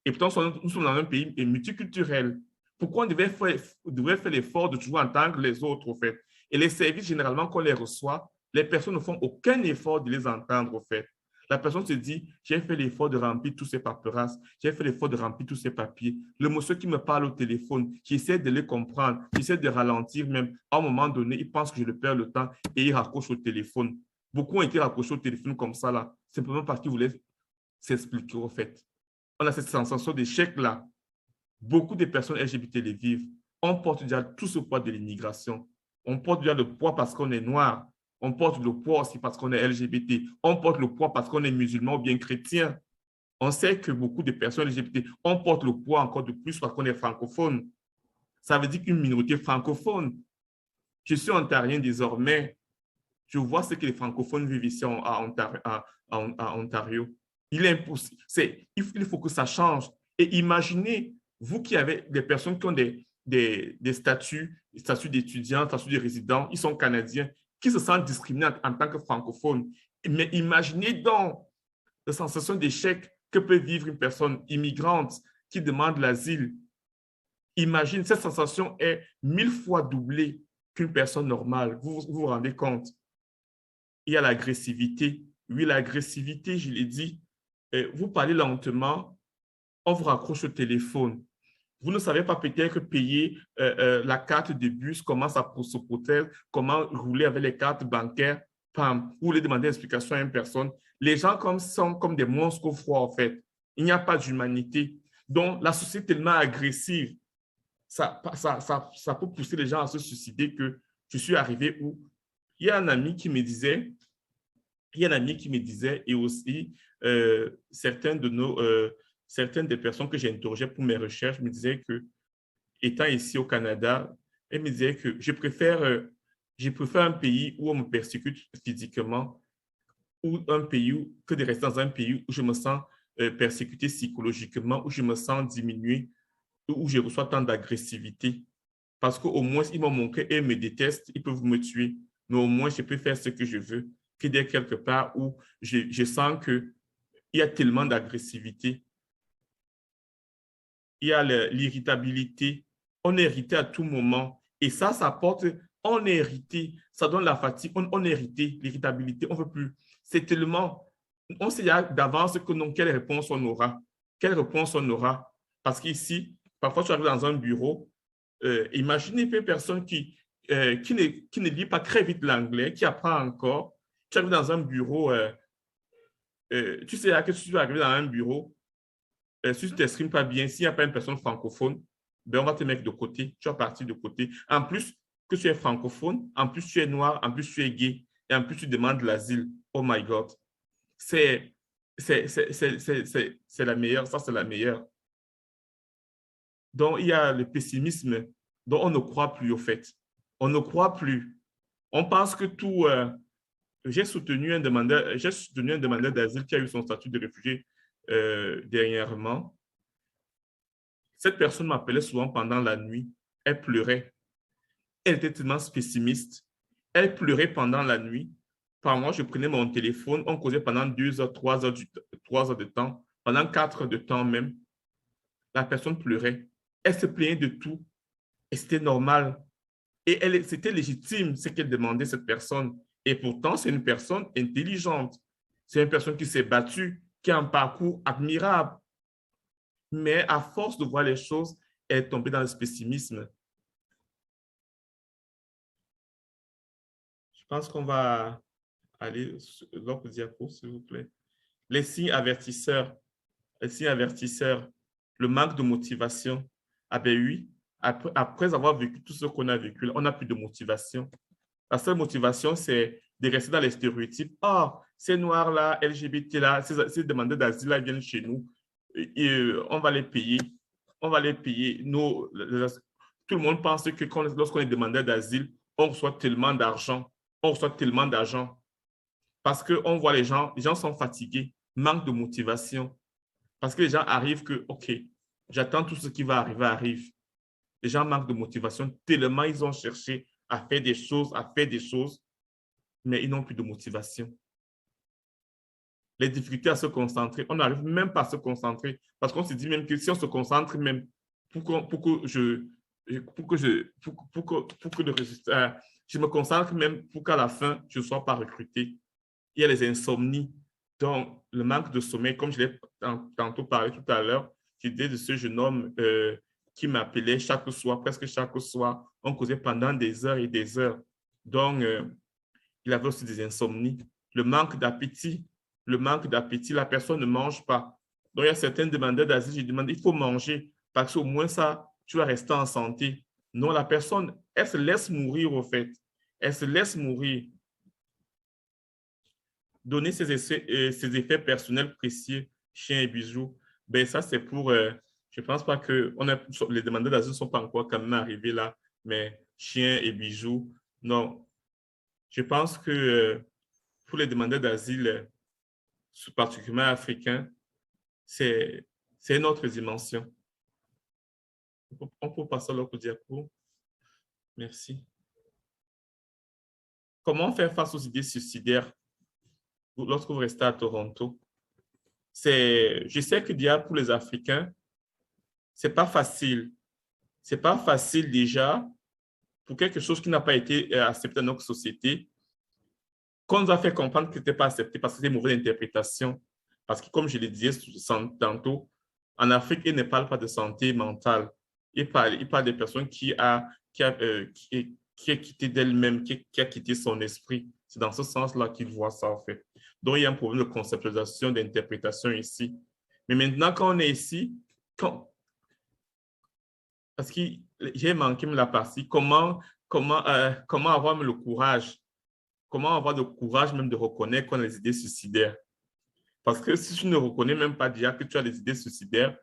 Et pourtant, nous sommes dans un pays multiculturel. Pourquoi on devrait faire l'effort de toujours entendre les autres, au fait? Et les services, généralement, qu'on les reçoit, les personnes ne font aucun effort de les entendre, au fait. La personne se dit, j'ai fait l'effort de remplir tous ces paperasses, j'ai fait l'effort de remplir tous ces papiers. Le monsieur qui me parle au téléphone, j'essaie de les comprendre, j'essaie de ralentir même. À un moment donné, il pense que je le perds le temps et il raccroche au téléphone. Beaucoup ont été raccrochés au téléphone comme ça, là, simplement parce qu'ils voulaient s'expliquer, au fait. On a cette sensation d'échec-là. Beaucoup de personnes LGBT les vivent. On porte déjà tout ce poids de l'immigration. On porte déjà le poids parce qu'on est noir. On porte le poids aussi parce qu'on est LGBT. On porte le poids parce qu'on est musulman ou bien chrétien. On sait que beaucoup de personnes LGBT, on porte le poids encore de plus parce qu'on est francophone. Ça veut dire qu'une minorité francophone. Je suis ontarien désormais. Je vois ce que les francophones vivent ici à Ontario. Il est impossible. Il faut que ça change. Et imaginez, vous qui avez des personnes qui ont des statuts d'étudiants, statuts de résidents, ils sont canadiens, qui se sentent discriminés en tant que francophones. Mais imaginez donc la sensation d'échec que peut vivre une personne immigrante qui demande l'asile. Imagine, cette sensation est 1000 fois doublée qu'une personne normale. Vous vous rendez compte? Il y a l'agressivité. Oui, l'agressivité, je l'ai dit, vous parlez lentement, on vous raccroche au téléphone. Vous ne savez pas peut-être payer la carte de bus, comment ça se protège, comment rouler avec les cartes bancaires. Pam, vous voulez demander explication à une personne. Les gens sont comme des monstres au froid, en fait. Il n'y a pas d'humanité. Donc, la société est tellement agressive, ça peut pousser les gens à se suicider que je suis arrivé où il y a un ami qui me disait, et aussi certaines des personnes que j'ai interrogées pour mes recherches me disaient que, étant ici au Canada, elles me disaient que je préfère un pays où on me persécute physiquement ou que de rester dans un pays où je me sens persécuté psychologiquement, où je me sens diminué, où je reçois tant d'agressivité. Parce qu'au moins, ils m'ont montré et me détestent, ils peuvent me tuer. Mais au moins, je peux faire ce que je veux, que d'être quelque part où je sens qu'il y a tellement d'agressivité. Il y a l'irritabilité. On est irrité à tout moment. Et ça porte, on est irrité. Ça donne la fatigue. On est irrité, l'irritabilité, on ne veut plus. C'est tellement, on sait d'avance que non, quelle réponse on aura. Quelle réponse on aura. Parce qu'ici, parfois, tu arrives dans un bureau, imaginez une personne qui ne lit pas très vite l'anglais, qui apprend encore. Tu arrives dans un bureau, tu sais que tu vas arriver dans un bureau, si tu ne t'exprimes pas bien, s'il n'y a pas une personne francophone, ben on va te mettre de côté, tu vas partir de côté. En plus que tu es francophone, en plus tu es noir, en plus tu es gay, et en plus tu demandes l'asile. Oh my God. C'est la meilleure, ça c'est la meilleure. Donc, il y a le pessimisme dont on ne croit plus au fait. On ne croit plus. On pense que tout... j'ai soutenu un demandeur d'asile qui a eu son statut de réfugié dernièrement. Cette personne m'appelait souvent pendant la nuit. Elle pleurait. Elle était tellement pessimiste. Elle pleurait pendant la nuit. Par moi, je prenais mon téléphone. On causait pendant 2 heures, 3 heures, 3 heures de temps, pendant 4 heures de temps même. La personne pleurait. Elle se plaignait de tout. Et c'était normal. Et c'était légitime ce qu'elle demandait, cette personne. Et pourtant, c'est une personne intelligente. C'est une personne qui s'est battue, qui a un parcours admirable. Mais à force de voir les choses, elle est tombée dans le pessimisme. Je pense qu'on va aller sur l'autre diapo, s'il vous plaît. Les signes avertisseurs. Les signes avertisseurs. Le manque de motivation. Ah ben oui, après avoir vécu tout ce qu'on a vécu, on n'a plus de motivation. La seule motivation, c'est de rester dans les stéréotypes. Ah, ces noirs-là, LGBT-là, ces demandeurs d'asile-là viennent chez nous. Et, on va les payer. On va les payer. Tout le monde pense que lorsqu'on est demandeur d'asile, on reçoit tellement d'argent. On reçoit tellement d'argent. Parce qu'on voit les gens sont fatigués, manque de motivation. Parce que les gens arrivent que, OK, j'attends tout ce qui va arriver, arrive. Les gens manquent de motivation tellement ils ont cherché à faire des choses, mais ils n'ont plus de motivation. Les difficultés à se concentrer, on n'arrive même pas à se concentrer parce qu'on se dit même que si on se concentre même pour que le résultat, je me concentre même pour qu'à la fin, je ne sois pas recruté. Il y a les insomnies, donc le manque de sommeil, comme je l'ai tantôt parlé tout à l'heure, l'idée de ce jeune homme qui m'appelait chaque soir, presque chaque soir, on causait pendant des heures et des heures. Donc, il avait aussi des insomnies. Le manque d'appétit, la personne ne mange pas. Donc, il y a certains demandeurs d'asile, je demande, il faut manger parce qu'au moins ça, tu vas rester en santé. Non, la personne, elle se laisse mourir au fait. Elle se laisse mourir. Donner ses effets personnels précis, chien et bijoux, ben ça c'est pour, je ne pense pas que les demandeurs d'asile ne sont pas encore quand même arrivés là, mais chien et bijoux, non. Je pense que pour les demandeurs d'asile, particulièrement africains, c'est une autre dimension. On peut passer à l'autre diapo. Merci. Comment faire face aux idées suicidaires lorsque vous restez à Toronto? Je sais que déjà pour les Africains, c'est pas facile. C'est pas facile déjà pour quelque chose qui n'a pas été accepté dans notre société, qu'on nous a fait comprendre que ce n'était pas accepté parce que c'était une mauvaise interprétation. Parce que, comme je le disais tantôt, en Afrique, ils ne parlent pas de santé mentale. Ils parlent des personnes qui a quitté d'elle-même, qui a quitté son esprit. C'est dans ce sens-là qu'ils voient ça, en fait. Donc, il y a un problème de conceptualisation, d'interprétation ici. Mais maintenant, quand on est ici, parce que j'ai manqué la partie, comment avoir le courage, comment avoir le courage même de reconnaître qu'on a des idées suicidaires. Parce que si tu ne reconnais même pas déjà que tu as des idées suicidaires,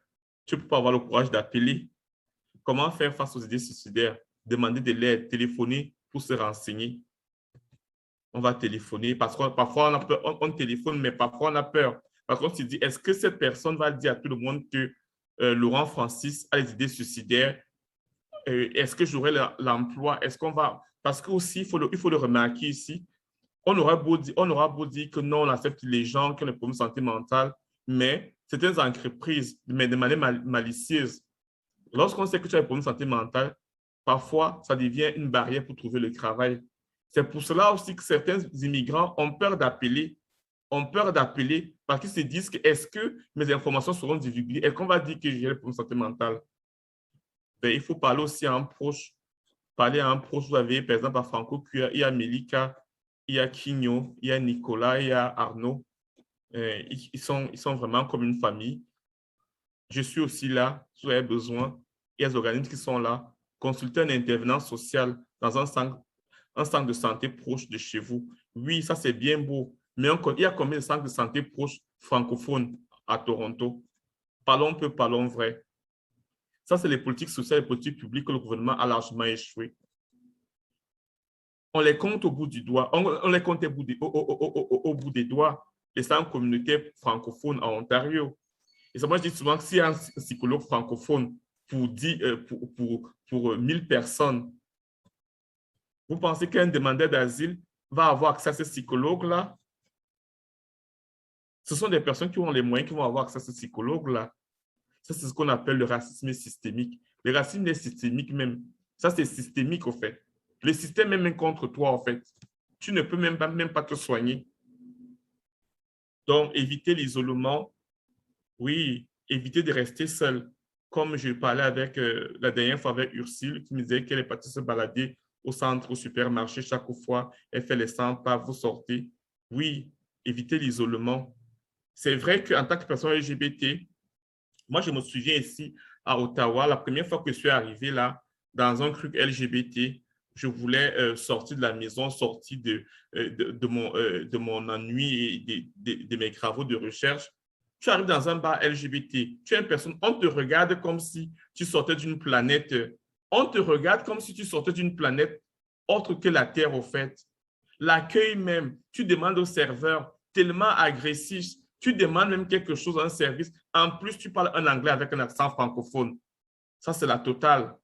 tu ne peux pas avoir le courage d'appeler. Comment faire face aux idées suicidaires? Demander de l'aide, téléphoner pour se renseigner. On va téléphoner parce que parfois on a peur, on téléphone, mais parfois on a peur. Parce qu'on se dit, est-ce que cette personne va dire à tout le monde que Laurent Francis a des idées suicidaires? Est-ce que j'aurai l'emploi? Est-ce qu'on va... Parce que aussi, il faut le remarquer ici, on aura beau dire que non, on accepte les gens qui ont des problèmes de santé mentale, mais certaines entreprises, mais de manière malicieuse, lorsqu'on sait que tu as des problèmes de santé mentale, parfois, ça devient une barrière pour trouver le travail. C'est pour cela aussi que certains immigrants ont peur d'appeler parce qu'ils se disent que est-ce que mes informations seront divulguées? Est-ce qu'on va dire que j'ai des problèmes de santé mentale? Ben, il faut parler aussi à un proche. Parler à un proche, vous avez par exemple à Franco Cuir, il y a Melika, il y a Quigno, il y a Nicolas, il y a Arnaud. Ils sont vraiment comme une famille. Je suis aussi là, si vous avez besoin. Il y a des organismes qui sont là. Consultez un intervenant social dans un centre de santé proche de chez vous. Oui, ça c'est bien beau. Mais il y a combien de centres de santé proches francophones à Toronto? Parlons peu, parlons vrai. Ça, c'est les politiques sociales et les politiques publiques que le gouvernement a largement échoué. On les compte au bout du doigt. On les compte au bout des doigts. Les centres communautaires francophones à Ontario. Et ça, moi, je dis souvent que s'il y a un psychologue francophone pour 1000 personnes, vous pensez qu'un demandeur d'asile va avoir accès à ce psychologue-là? Ce sont des personnes qui ont les moyens qui vont avoir accès à ce psychologue-là. Ça, c'est ce qu'on appelle le racisme systémique. Le racisme est systémique même. Ça, c'est systémique, au fait. Le système est même contre toi, en fait. Tu ne peux même pas te soigner. Donc, éviter l'isolement. Oui, éviter de rester seul. Comme je parlais avec la dernière fois avec Ursule, qui me disait qu'elle est partie se balader au centre, au supermarché chaque fois. Elle fait les 100 pas, vous sortez. Oui, éviter l'isolement. C'est vrai qu'en tant que personne LGBT, moi, je me souviens ici à Ottawa, la première fois que je suis arrivé là, dans un truc LGBT, je voulais sortir de la maison, sortir de mon ennui et de mes travaux de recherche. Tu arrives dans un bar LGBT, tu es une personne, on te regarde comme si tu sortais d'une planète, on te regarde comme si tu sortais d'une planète autre que la Terre, au fait. L'accueil même, tu demandes au serveur, tellement agressif, tu demandes même quelque chose, un service. En plus, tu parles un anglais avec un accent francophone. Ça, c'est la totale.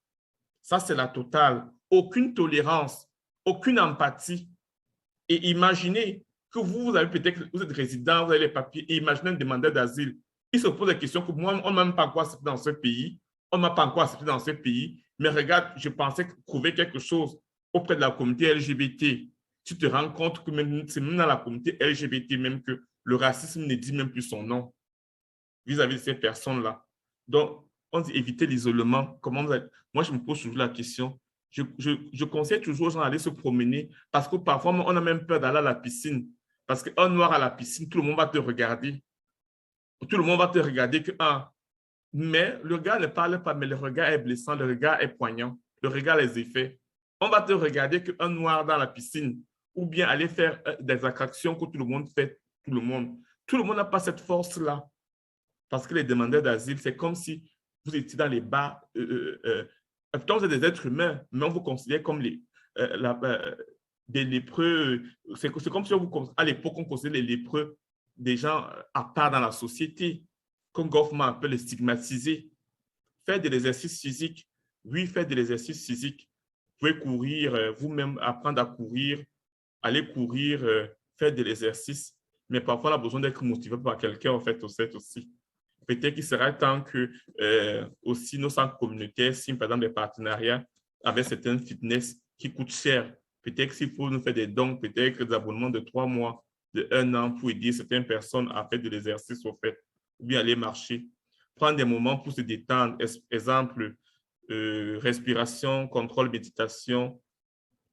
Ça, c'est la totale. Aucune tolérance, aucune empathie. Et imaginez que vous avez peut-être, vous êtes résident, vous avez les papiers, et imaginez un demandeur d'asile. Il se pose la question que moi, on ne m'a même pas encore accepté dans ce pays, on ne m'a pas encore accepté dans ce pays, mais regarde, je pensais trouver quelque chose auprès de la communauté LGBT. Tu te rends compte que c'est même dans la communauté LGBT même que le racisme ne dit même plus son nom vis-à-vis de ces personnes-là. Donc, on dit éviter l'isolement. Moi, je me pose toujours la question. Je conseille toujours aux gens d'aller se promener parce que parfois, on a même peur d'aller à la piscine. Parce qu'un noir à la piscine, tout le monde va te regarder. Tout le monde va te regarder que, mais le regard ne parle pas, mais le regard est blessant, le regard est poignant, le regard a les effets. On va te regarder qu'un noir dans la piscine ou bien aller faire des attractions que tout le monde fait, tout le monde. Tout le monde n'a pas cette force-là. Parce que les demandeurs d'asile, c'est comme si vous étiez dans les bars. Pourtant, vous êtes des êtres humains, mais on vous considère comme des lépreux. C'est comme si à l'époque, on considérait les lépreux des gens à part dans la société, comme Goffman peut les stigmatiser. Faire de l'exercice physique, oui, faire de l'exercice physique. Vous pouvez courir, vous-même apprendre à courir, aller courir, faire de l'exercice. Mais parfois, on a besoin d'être motivé par quelqu'un, en fait, aussi. Peut-être qu'il sera temps que aussi nos centres communautaires signent par exemple des partenariats avec certaines fitness qui coûtent cher. Peut-être qu'il faut nous faire des dons, peut-être des abonnements de 3 mois, de 1 an pour aider certaines personnes à faire de l'exercice au fait, ou bien aller marcher. Prendre des moments pour se détendre. Exemple, respiration, contrôle, méditation,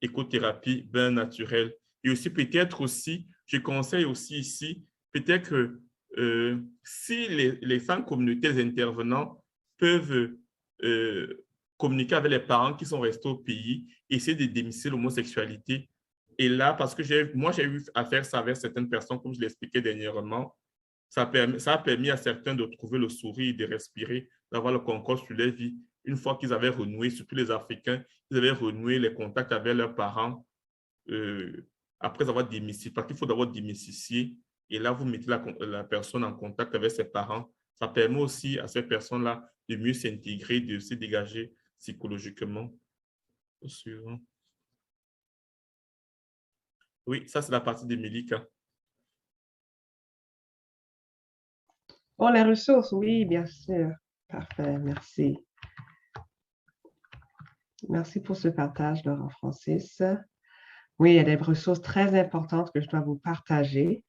écothérapie, bain naturel. Et aussi peut-être aussi, je conseille aussi ici, peut-être que si les centres communautaires, les intervenants peuvent communiquer avec les parents qui sont restés au pays, essayer de démystifier l'homosexualité. Et là, parce que moi, j'ai eu à faire ça avec certaines personnes, comme je l'expliquais dernièrement, ça a permis à certains de trouver le sourire, de respirer, d'avoir le concours sur leur vie. Une fois qu'ils avaient renoué, surtout les Africains, ils avaient renoué les contacts avec leurs parents après avoir démystifié, parce qu'il faut d'abord démystifier. Et là, vous mettez la personne en contact avec ses parents. Ça permet aussi à ces personnes-là de mieux s'intégrer, de se dégager psychologiquement. Au suivant. Oui, ça, c'est la partie de Melika. Oh, les ressources, oui, bien sûr. Parfait, merci. Merci pour ce partage, Laurent Francis. Oui, il y a des ressources très importantes que je dois vous partager.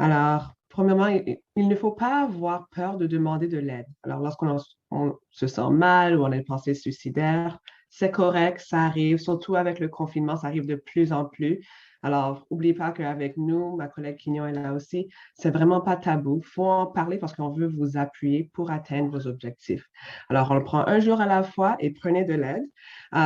Alors, premièrement, il ne faut pas avoir peur de demander de l'aide. Alors, lorsqu'on se sent mal ou on a une pensée suicidaire, c'est correct, ça arrive, surtout avec le confinement, ça arrive de plus en plus. Alors, n'oubliez pas qu'avec nous, ma collègue Quignon est là aussi, c'est vraiment pas tabou. Il faut en parler parce qu'on veut vous appuyer pour atteindre vos objectifs. Alors, on le prend un jour à la fois et prenez de l'aide.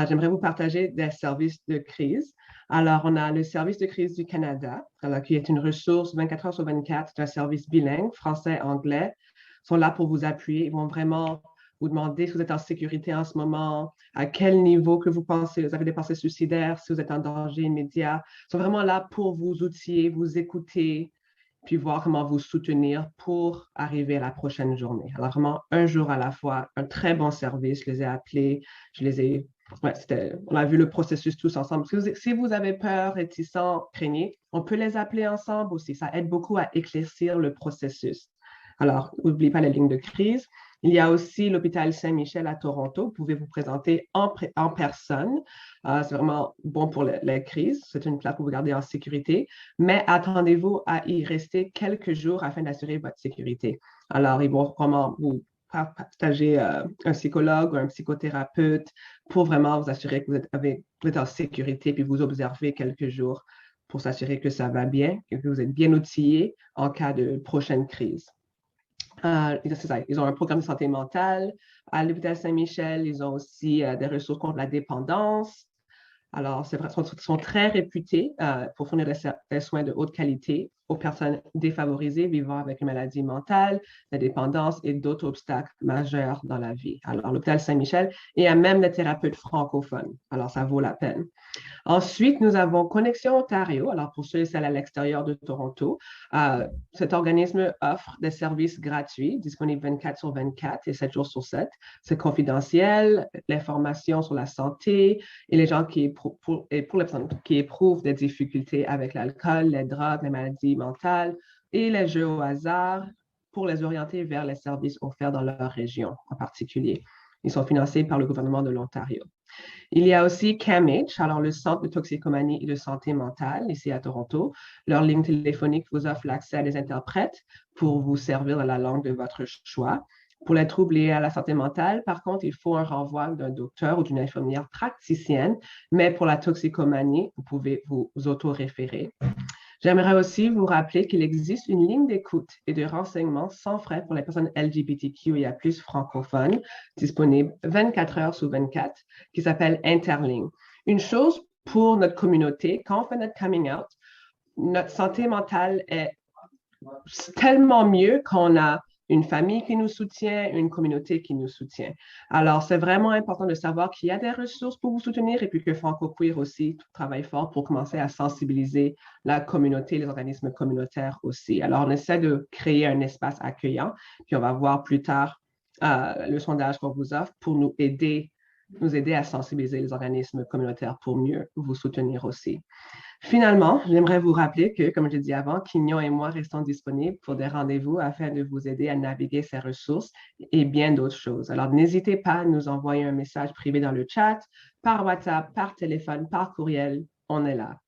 J'aimerais vous partager des services de crise. Alors, on a le service de crise du Canada, alors, qui est une ressource 24 heures sur 24, c'est un service bilingue, français-anglais. Ils sont là pour vous appuyer. Ils vont vraiment vous demander si vous êtes en sécurité en ce moment, à quel niveau que vous pensez, vous avez des pensées suicidaires, si vous êtes en danger immédiat. Ils sont vraiment là pour vous outiller, vous écouter, puis voir comment vous soutenir pour arriver à la prochaine journée. Alors, vraiment, un jour à la fois, un très bon service. Je les ai appelés, je les ai on a vu le processus tous ensemble. Si vous avez peur, réticent, craignez, on peut les appeler ensemble aussi. Ça aide beaucoup à éclaircir le processus. Alors, n'oubliez pas la ligne de crise. Il y a aussi l'hôpital Saint-Michel à Toronto. Vous pouvez vous présenter en personne. C'est vraiment bon pour les crises. C'est une place pour vous garder en sécurité. Mais attendez-vous à y rester quelques jours afin d'assurer votre sécurité. Alors, ils vont vraiment vous partager un psychologue ou un psychothérapeute pour vraiment vous assurer que vous êtes en sécurité puis vous observez quelques jours pour s'assurer que ça va bien et que vous êtes bien outillé en cas de prochaine crise. C'est ça, ils ont un programme de santé mentale à l'hôpital Saint-Michel. Ils ont aussi des ressources contre la dépendance. Alors, ils sont très réputés pour fournir des soins de haute qualité aux personnes défavorisées vivant avec une maladie mentale, la dépendance et d'autres obstacles majeurs dans la vie. Alors, l'hôpital Saint-Michel, il y a même des thérapeutes francophones. Alors, ça vaut la peine. Ensuite, nous avons Connexion Ontario. Alors, pour ceux et celles à l'extérieur de Toronto, cet organisme offre des services gratuits, disponibles 24 sur 24 et 7 jours sur 7. C'est confidentiel, l'information sur la santé et les gens pour les personnes qui éprouvent des difficultés avec l'alcool, les drogues, les maladies mentales et les jeux au hasard pour les orienter vers les services offerts dans leur région en particulier. Ils sont financés par le gouvernement de l'Ontario. Il y a aussi CAMH, alors le Centre de toxicomanie et de santé mentale, ici à Toronto. Leur ligne téléphonique vous offre l'accès à des interprètes pour vous servir dans la langue de votre choix. Pour les troubles liés à la santé mentale, par contre, il faut un renvoi d'un docteur ou d'une infirmière praticienne, mais pour la toxicomanie, vous pouvez vous auto-référer. J'aimerais aussi vous rappeler qu'il existe une ligne d'écoute et de renseignement sans frais pour les personnes LGBTQIA+ francophones, disponible 24 heures sur 24, qui s'appelle Interligne. Une chose pour notre communauté, quand on fait notre coming out, notre santé mentale est tellement mieux qu'on a une famille qui nous soutient, une communauté qui nous soutient. Alors, c'est vraiment important de savoir qu'il y a des ressources pour vous soutenir et puis que FrancoQueer aussi travaille fort pour commencer à sensibiliser la communauté, les organismes communautaires aussi. Alors, on essaie de créer un espace accueillant, puis on va voir plus tard le sondage qu'on vous offre pour nous aider à sensibiliser les organismes communautaires pour mieux vous soutenir aussi. Finalement, j'aimerais vous rappeler que, comme je l'ai dit avant, Quignon et moi restons disponibles pour des rendez-vous afin de vous aider à naviguer ces ressources et bien d'autres choses. Alors, n'hésitez pas à nous envoyer un message privé dans le chat, par WhatsApp, par téléphone, par courriel. On est là.